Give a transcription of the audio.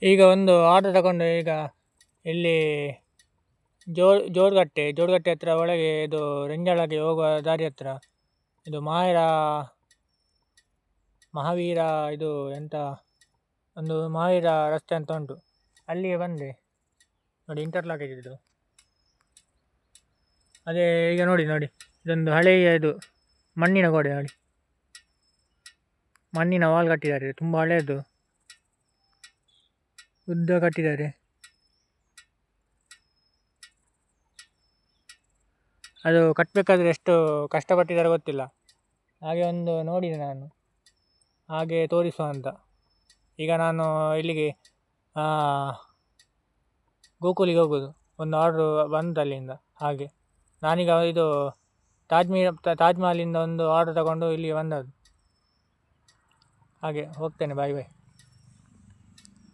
ಈಗ ಒಂದು ಆಟೋ ತಗೊಂಡು ಈಗ ಇಲ್ಲಿ ಜೋಡ್ಗಟ್ಟೆ ಹತ್ರ ಒಳಗೆ ಇದು ರೆಂಜಾಳಗೆ ಹೋಗುವ ದಾರಿ ಹತ್ರ ಇದು ಮಹಾವೀರ ಇದು ಎಂತ ಒಂದು ಮಹಾವೀರ ರಸ್ತೆ ಅಂತ ಉಂಟು, ಅಲ್ಲಿಗೆ ಬಂದೆ ನೋಡಿ. ಇಂಟರ್ಲಾಕ್ ಇದ್ದಿದ್ದು ಅದೇ. ಈಗ ನೋಡಿ ಇದೊಂದು ಹಳೆಯ ಇದು ಮಣ್ಣಿನ ಗೋಡೆ ನೋಡಿ, ಮಣ್ಣಿನ ವಾಲ್ ಕಟ್ಟಿದ್ದಾರೆ, ತುಂಬ ಹಳೆಯದು, ಉದ್ದ ಕಟ್ಟಿದ್ದಾರೆ. ಅದು ಕಟ್ಟಬೇಕಾದ್ರೆ ಎಷ್ಟು ಕಷ್ಟಪಟ್ಟಿದ್ದಾರೆ ಗೊತ್ತಿಲ್ಲ. ಹಾಗೆ ಒಂದು ನೋಡಿದೆ ನಾನು, ಹಾಗೆ ತೋರಿಸುವ ಅಂತ. ಈಗ ನಾನು ಇಲ್ಲಿಗೆ ಗೋಕುಲಿಗೆ ಹೋಗೋದು, ಒಂದು ಆರ್ಡ್ರು ಬಂತು ಅಲ್ಲಿಂದ. ಹಾಗೆ ನಾನೀಗ ಇದು ತಾಜ್ ಮಹಲಿಂದ ಒಂದು ಆರ್ಡ್ರ್ ತಗೊಂಡು ಇಲ್ಲಿಗೆ ಬಂದದ್ದು. ಹಾಗೆ ಹೋಗ್ತೇನೆ, ಬಾಯ್ ಬಾಯ್.